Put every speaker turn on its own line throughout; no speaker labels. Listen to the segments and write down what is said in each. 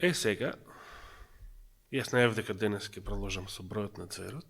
Сега, јас најав дека денес ќе продолжам со бројот на цверот.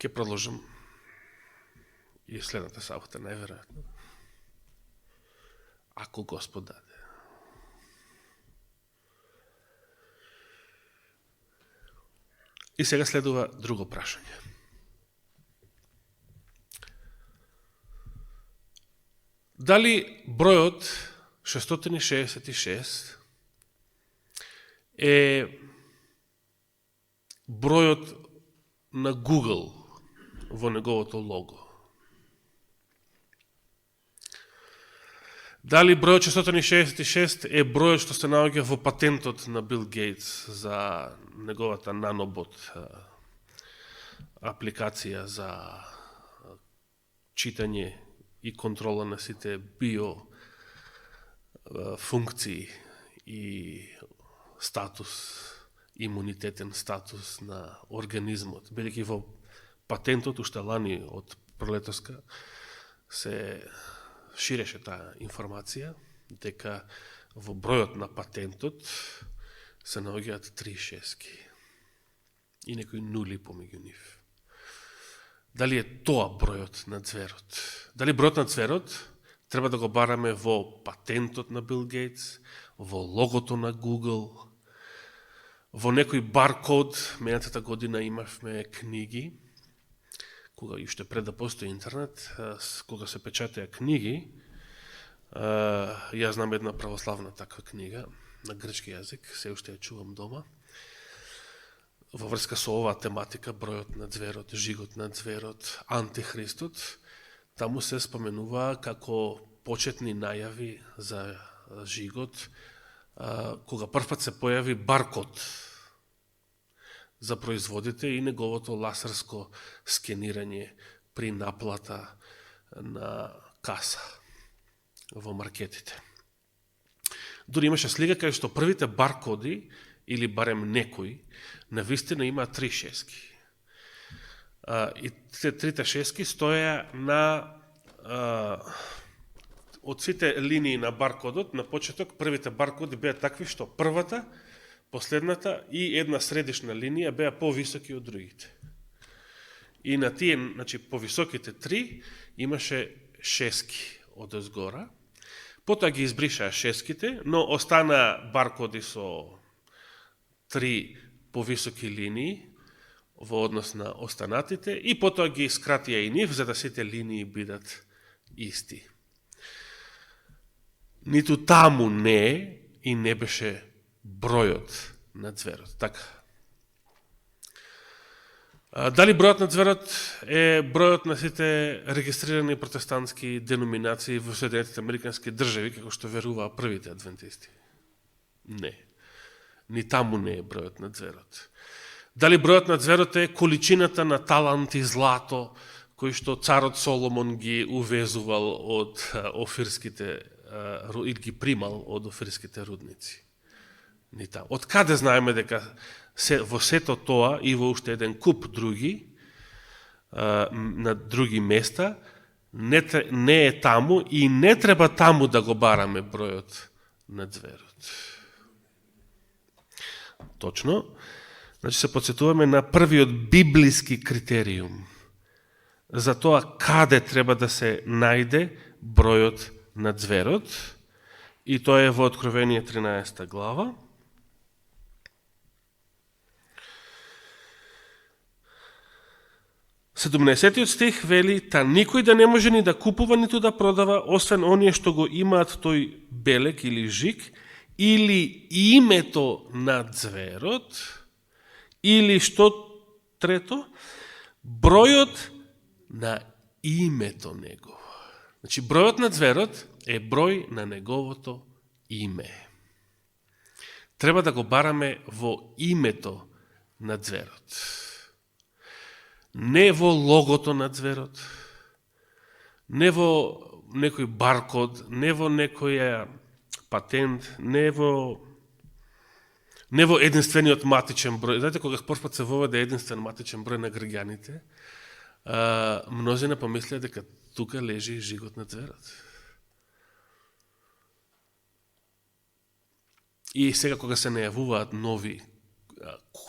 Ќе продолжам и следната сабота, најверојатно. Ако Господ даде. И сега следува друго прашање. Дали бројот 666 е бројот на Google во неговото лого? Дали бројот 666 е бројот што се наоѓа во патентот на Бил Гейтс за неговата нанобот апликација за читање и контрола на сите функции и статус, имунитетен статус на организмот, бидејќи во патентот уште лани од пролетоска се ширеше таа информација дека во бројот на патентот се наоѓаат 3 шески и некои нули помеѓу нив. Дали е тоа бројот на цверот? Дали бројот на цверот треба да го бараме во патентот на Бил Гейтс, во логото на Google, во некој баркод? Минатата година имавме книги, кога уште пред да постои интернет, кога се печатеа книги, јас знам една православна таква книга на грчки јазик, се уште ја чувам дома, во врска со оваа тематика, бројот на цверот, жигот на цверот, антихристот. Таму се споменува како почетни најави за жигот, кога првпат се појави баркод за производите и неговото ласерско скенирање при наплата на каса во маркетите. Дури имаше слика кај што првите баркоди, или барем некои, навистина има 3 шески. И трите шески стоја на од сите линии на баркодот, на почеток, првите баркоди беа такви што првата, последната и една средишна линија беа повисоки од другите. И на тие, значи, повисоките 3 имаше шески од озгора, потоа ги избришаа шеските, но остана баркоди со 3 повисоки линии во однос на останатите и потоа ги скратија и нив за да сите линии бидат исти. Ниту таму не и не беше бројот на цверот. Така. Дали бројот на цверот е бројот на сите регистрирани протестантски деноминации во Соединетите Американски држави, како што веруваа првите адвентисти? Не. Ни таму не е бројот на цверот. Дали бројот на цверот е количината на талант и злато кои што царот Соломон ги увезувал од офирските или ги примал од офирските рудници? Ни таму. Од каде знаеме дека во сето тоа и во уште еден куп други на други места не е таму и не треба таму да го бараме бројот на цверот? Точно. Значи се подсетуваме на првиот библиски критериум за тоа каде треба да се најде бројот на цверот, и тоа е во Откровение 13 глава. Седумнаесетиот стих вели: та никој да не може ни да купува, ниту да продава, освен оние што го имаат тој белек или жик, или името на цверот, или што трето, бројот на името негово. Значи, бројот на цверот е број на неговото име. Треба да го бараме во името на цверот. Не во логото на цверот, не во некој баркод, не во некој патент, не во единствениот матичен број. Знаете, кога првпат се воведе единствен матичен број на граѓаните, мнозина помислеа дека тука лежи жигот на цверот. И сега кога се најавуваат нови,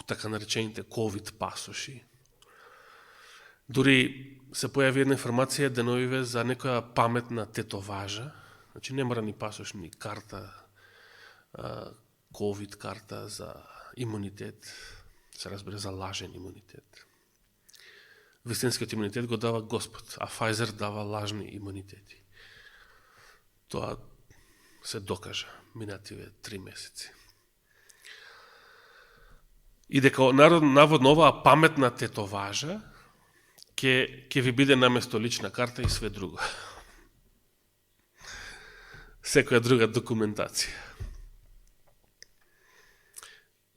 така наречените COVID пасоши, дури се појави една информација деновиве за некоја паметна тетоважа, значи не мора ни пасош, ни карта, COVID карта за имунитет, се разбере за лажен имунитет. Вистинскиот имунитет го дава Господ, а Pfizer дава лажни имунитети. Тоа се докажа минативе 3 месеци. И дека наводно оваа паметна тетоважа ќе ви биде наместо лична карта и све друго. Секоја друга документација.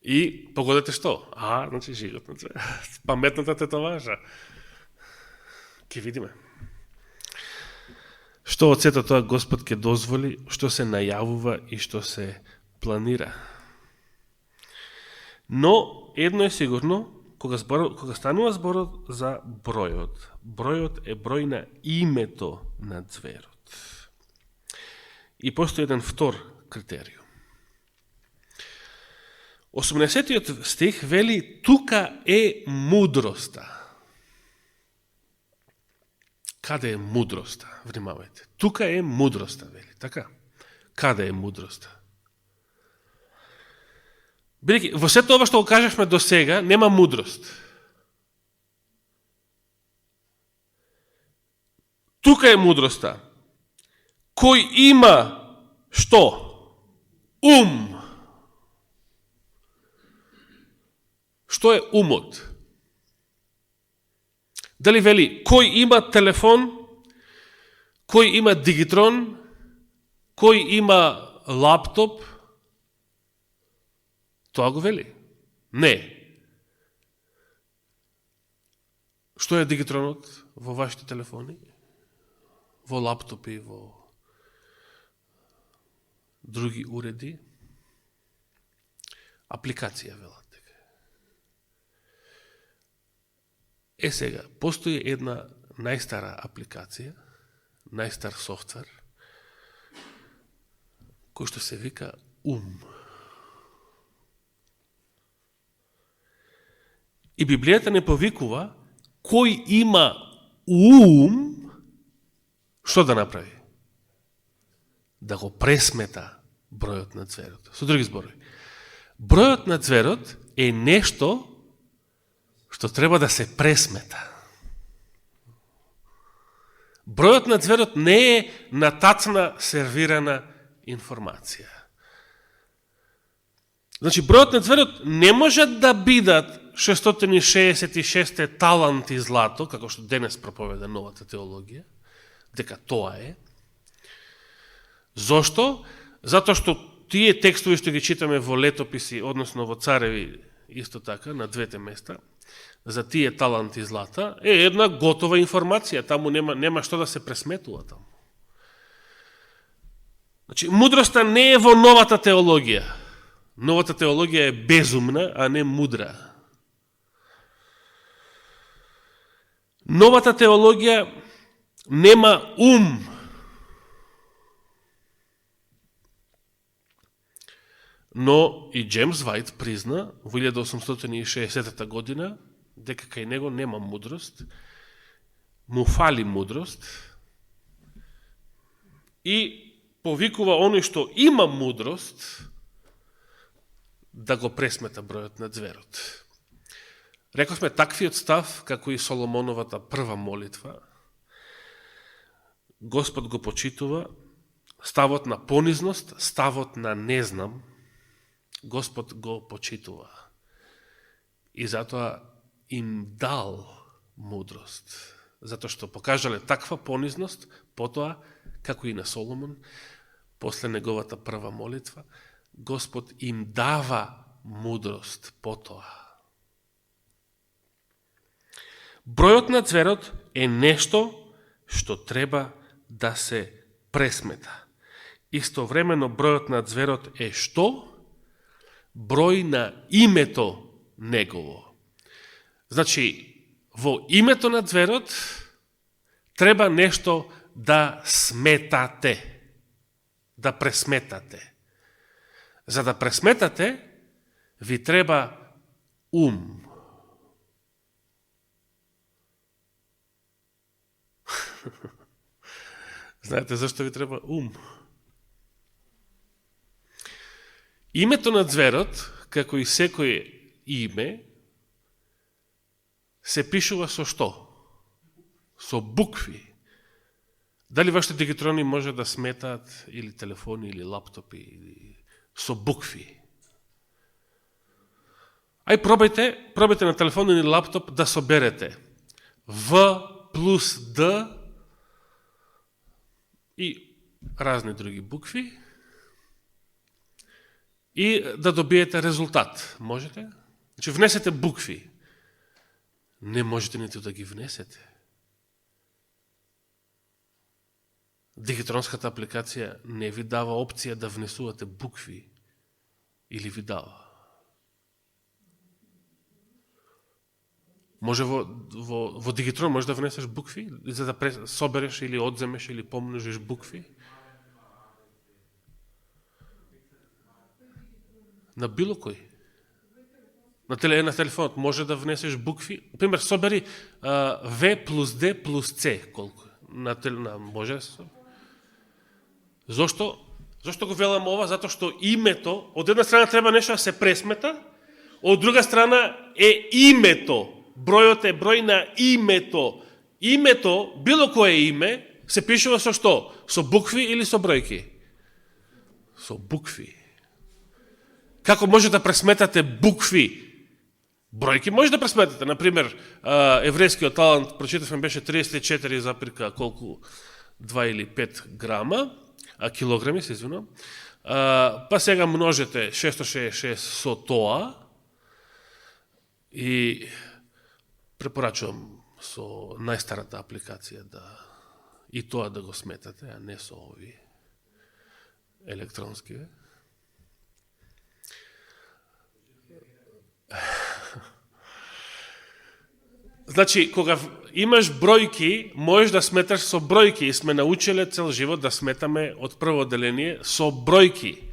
И погодете што? Значи живот на паметната тетоважа. Ке видиме. Што од сето тоа Господ ќе дозволи, што се најавува и што се планира. Но едно е сигурно, кога станува зборот за бројот. Бројот е број на името на зверот. И постои еден втор критериум. 18 стих вели: тука е мудроста. Каде е мудроста? Внимавајте. Тука е мудроста, вели. Така? Каде е мудроста? Бидејќи во сето ова што го кажешме до сега, нема мудрост. Тука е мудроста. Кој има што? Ум. Што е умот? Дали вели кој има телефон, кој има дигитрон, кој има лаптоп? Тоа го вели? Не. Што е дигитронот во вашите телефони? Во лаптопи, во други уреди? Апликација, велат. Сега, постои една најстара апликација, најстар софтвер, кој што се вика ум. И Библијата не повикува кој има ум, што да направи? Да го пресмета бројот на зверот. Со други зборови, бројот на зверот е нешто што треба да се пресмета. Бројот на зверот не е натацна сервирана информација. Значи, бројот на зверот не може да бидат 666 таланти злато, како што денес проповеда новата теологија, дека тоа е. Зошто? Затоа што тие текстови што ги читаме во летописи, односно во Цареви, исто така, на двете места, за тие таланти злата, е една готова информација. Таму нема што да се пресметува таму. Значи, мудроста не е во новата теологија. Новата теологија е безумна, а не мудра. Новата теологија нема ум. Но и Джеймс Вајт призна во 1860 година дека кај него нема мудрост, му фали мудрост и повикува оној што има мудрост да го пресмета бројот на зверот. Рековме, таквиот став, како и Соломоновата прва молитва, Господ го почитува, ставот на понизност, ставот на не знам, Господ го почитува. И затоа им дал мудрост. Затоа што покажале таква понизност, потоа, како и на Соломон, после неговата прва молитва, Господ им дава мудрост потоа. Бројот на зверот е нешто што треба да се пресмета. Истовремено бројот на зверот е што? Број на името негово. Значи, во името на зверот треба нешто да сметате, да пресметате. За да пресметате, ви треба ум. Знаете зашто ви треба ум? Името на зверот, како и секој име, се пишува со што? Со букви. Дали вашите дигитрони може да сметаат или телефони, или лаптопи, или со букви? Ај пробајте на телефон или лаптоп да соберете В плюс Д и разни други букви и да добиете резултат. Можете? Значи внесете букви. Не можете нито да ги внесете. Дигитронската апликација не ви дава опција да внесувате букви или ви дава. Може во Дигитрон може да внесеш букви, за да собереш или одземеш или помножиш букви. На било кој. На телефонот може да внесеш букви. Например, собери В плюс Д плюс С. Колко? Може да се собери. Зошто го велам ова? Затоа што името, од една страна треба нешто да се пресмета, од друга страна е името. Бројот е број на името. Името, било кое име, се пишува со што? Со букви или со бројки? Со букви. Како може да пресметате букви? Бројки може да пресметате. Например, еврејскиот талант, прочитавме, беше 34, колку 2 или 5 грама, килограми, се извинувам. Па сега множете 666 со тоа и препорачувам со најстарата апликација и тоа да го сметате, а не со ови електронски. Значи, кога имаш бројки, можеш да сметаш со бројки. И сме научиле цел живот да сметаме од прво отделение со бројки.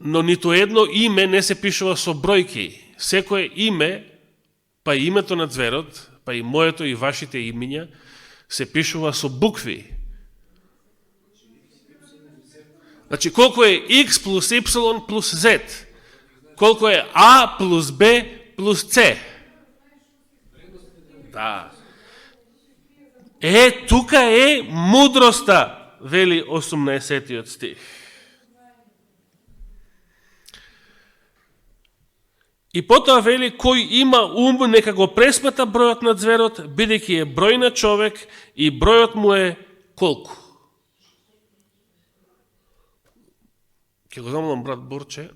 Но ниту едно име не се пишува со бројки. Секое име, па и името на зверот, па и моето и вашите имиња, се пишува со букви. Значи, колко е X плюс Y плюс Z? Колко е А плюс Б плюс С? Да. Тука е мудроста, вели 18-тиот стих. И потоа вели, кој има ум, нека го пресмета бројот на зверот, бидејќи е број на човек и бројот му е колку? Ке го замолам брат Борче.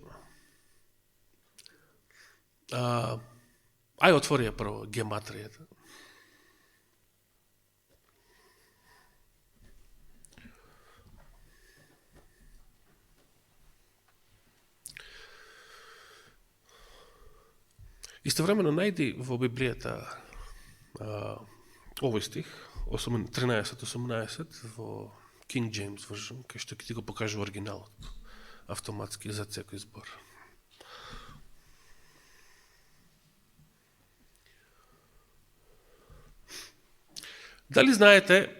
Ај отвори ја прво гематријата. Истовремено најди во Библијата овој стих, 13-18, во King James Version, кај што ќе ти го покаже оригиналот, автоматски за секој збор. Дали знаете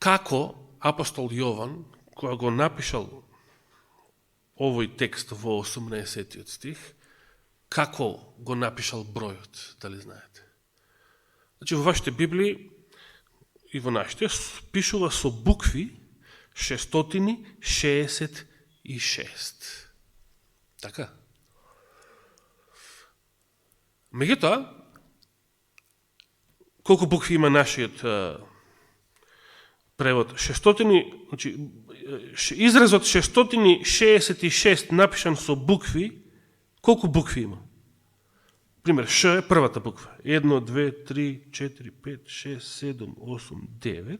како апостол Јован, кога го напишал овој текст во 18-тиот стих, како го напишал бројот, дали знаете? Значи, во вашите Библии и во нашите пишува со букви 666. Така? Меѓутоа, колку букви има нашиот превод? 600, значи, изразот 666 напишан со букви, колку букви има? Пример, Ш е првата буква. 1, 2, 3, 4, 5, 6, 7, 8, 9.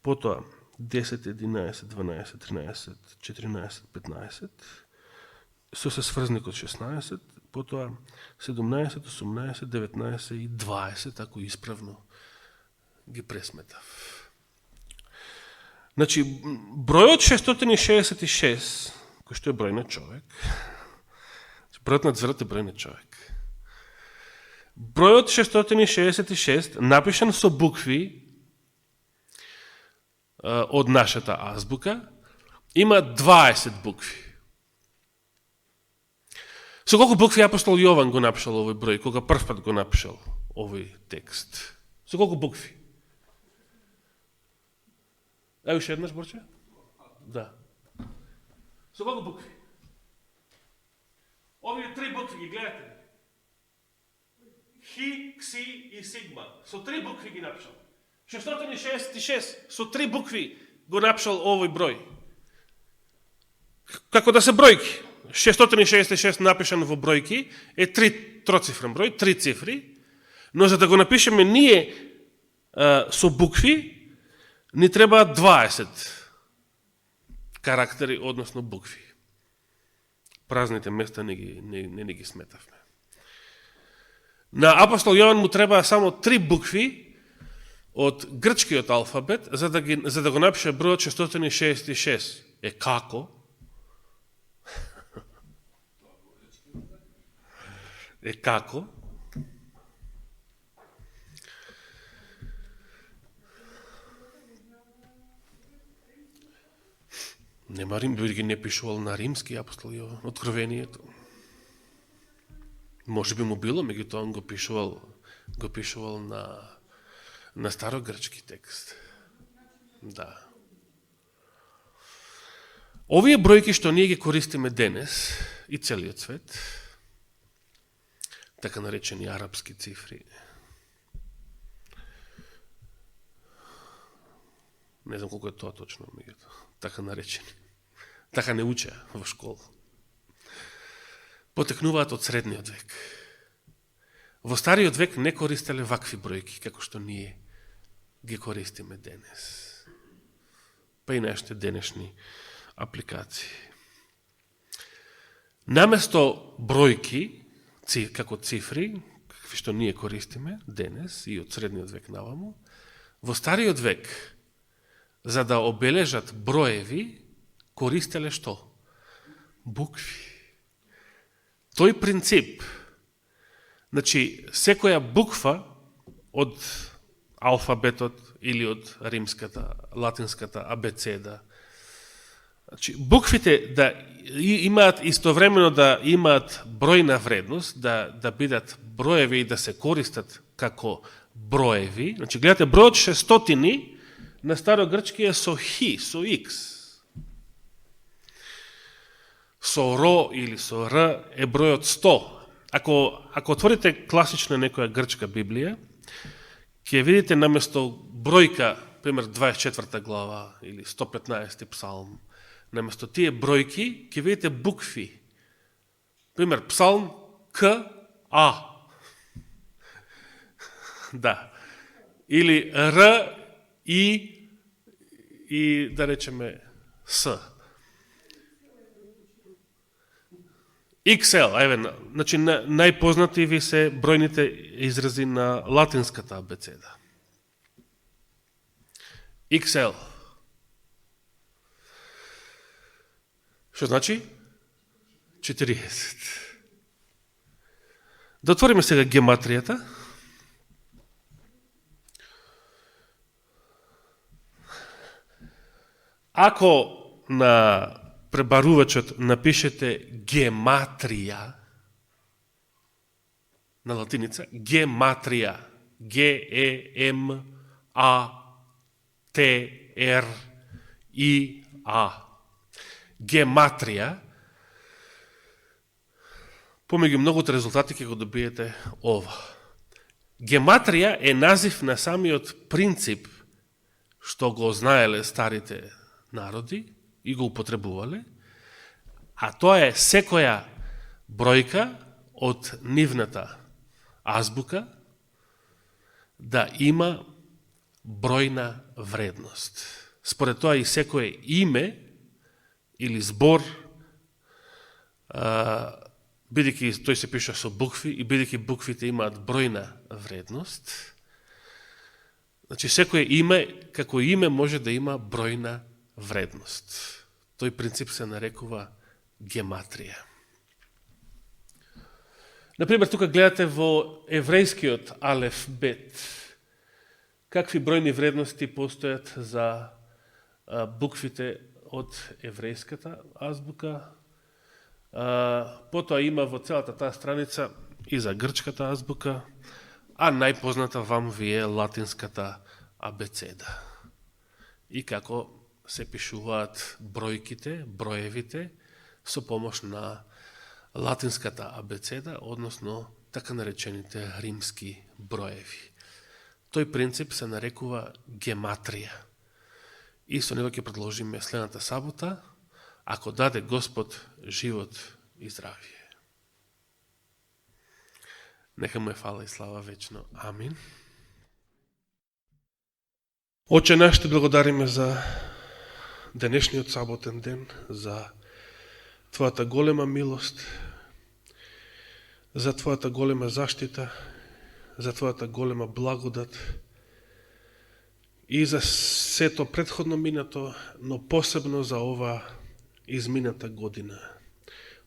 Потоа 10, 11, 12, 13, 14, 15. Со се сврзникот 16. Потоа 17, 18, 19 и 20, ако исправно ги пресметав. Значи, бројот 666, кој што е број на човек. Бројот на ѕврот е број на човек. Бројот 666, напишан со букви од нашата азбука, има 20 букви. Со колку букви апостол Јован го напишал овој број, кога првпат го напишал овој текст? Со колку букви? Ево уште еднаш, Борче? Да. Со колку букви? Овие три букви ги гледате. Хи, кси и сигма. Со три букви ги напишал. 666 со три букви го напишал овој број. Како да се бројки. 666 напишан во бројки е троцифрен број, три цифри, но за да го напишеме ние со букви, ни треба 20 карактери, односно букви. Празните места не ги сметавме. На апостол Јован му треба само 3 букви од грчкиот алфабет, за да го напише бројот 666. Е како? Е како? Нема Рим, бидејќи не пишувал на римски апостол Јован, откровението. Може би му било, меѓутоа он го пишувал на старогрчки текст. Да. Овие бројки што ние ги користиме денес и целиот свет, така наречени арапски цифри, не знам колко е тоа точно, така наречени, така не учеа во школа, потекнуваат од средниот век. Во стариот век не користеле вакви бројки, како што ние ги користиме денес. Па и нашите денешни апликации. Наместо бројки, како цифри, какви што ние користиме денес и од средниот век наваму, во стариот век, за да обележат броеви, користеле што? Букви. Тој принцип, значи, секоја буква од алфабетот или од римската, латинската абецеда, значи, буквите да имаат истовремено да имаат бројна вредност, да бидат броеви и да се користат како броеви. Значи, гледате, бројот 600 на старогрчки е со хи, со икс. Со ро или со р е бројот 100. Ако отворите класична некоја грчка Библија, ќе видите наместо бројка, пример 24 глава или 115 псалм, наместо тие бројки, ќе видите букви. Пример, псалм К, А. Да. Или Р, И да речеме С. XL, значи најпознати ви се бројните изрази на латинската абецеда. XL. Што значи? 40. Да отвориме сега гематријата. Ако на пребарувачот напишете гематрија, на латиница, гематрија, G-E-M-A-T-R-I-A, гематрија, помеѓу многото резултати ќе го добиете ова. Гематрија е назив на самиот принцип што го знаеле старите народи и го употребувале, а тоа е секоја бројка од нивната азбука да има бројна вредност. Според тоа и секое име или збор, бидејќи тој се пише со букви и бидејќи буквите имаат бројна вредност, значи секое име, како име може да има бројна вредност. Тој принцип се нарекува гематрија. Например, тука гледате во еврејскиот алефбет какви бројни вредности постојат за буквите од еврејската азбука. Потоа има во целата таа страница и за грчката азбука, а најпозната вам ви е латинската абецеда. И како се пишуваат бројките, броевите, со помош на латинската абецеда, односно така наречените римски броеви. Тој принцип се нарекува гематрија. И со него ќе продолжиме следната сабота, ако даде Господ живот и здравие. Нека му е фала и слава вечно. Амин. Оче наш, те благодариме за денешниот саботен ден, за Твојата голема милост, за Твојата голема заштита, за Твојата голема благодат и за сето претходно минато, но посебно за ова измината година,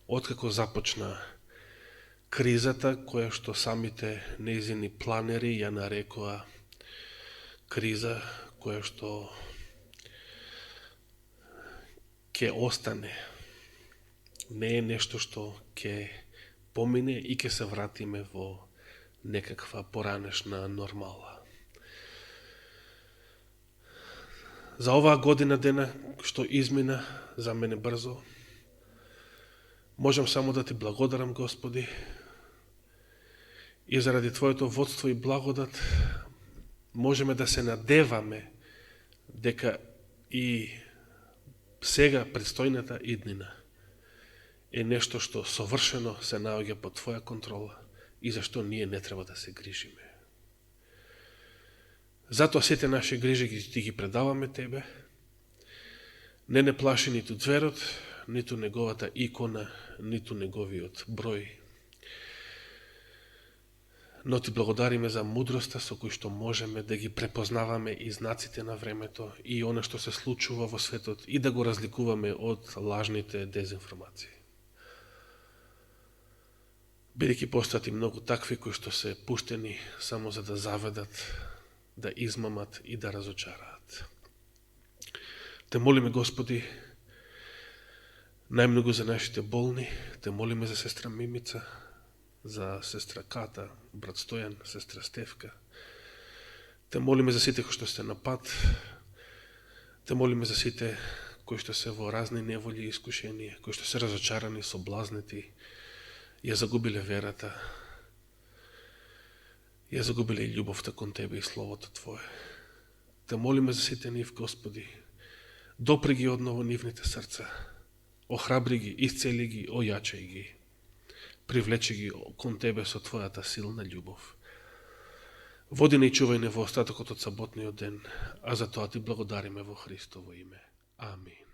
откако започна кризата, која што самите нејзини планери ја нарекоа криза, која што ќе остане. Не е нешто што ќе помине и ќе се вратиме во некаква поранешна нормала. За оваа година дена што измина за мене брзо, можам само да ти благодарам, Господи, и заради Твоето водство и благодат можеме да се надеваме дека и сега предстојната иднина е нешто што совршено се наоѓа под Твоја контрола и зашто ние не треба да се грижиме. Затоа сите наши грижи ти ги предаваме Тебе. Не плаши ниту зверот, ниту неговата икона, ниту неговиот број. Но ти благодариме за мудроста со кој што можеме да ги препознаваме и знаците на времето и она што се случува во светот и да го разликуваме од лажните дезинформации. Бидејќи постојат и многу такви кои што се пуштени само за да заведат, да измамат и да разочараат. Те молиме, Господи, најмногу за нашите болни, те молиме за сестра Мимица, за сестра Ката, брат Стојан, сестра Стефка. Те молиме за сите кои што се на пат, те молиме за сите кои што се во разни неволи и искушенија, кои што се разочарани, соблазнети, ја загубиле верата, ја загубиле и љубовта кон Тебе и Словото Твое. Те молиме за сите нив, Господи, допри ги одново нивните срца, охрабри ги, исцели ги, ојачај ги, привлечи ги кон Тебе со Твојата силна љубов. Води не и чувај не во остатокот од саботниот ден, а за тоа Ти благодариме во Христово име. Амин.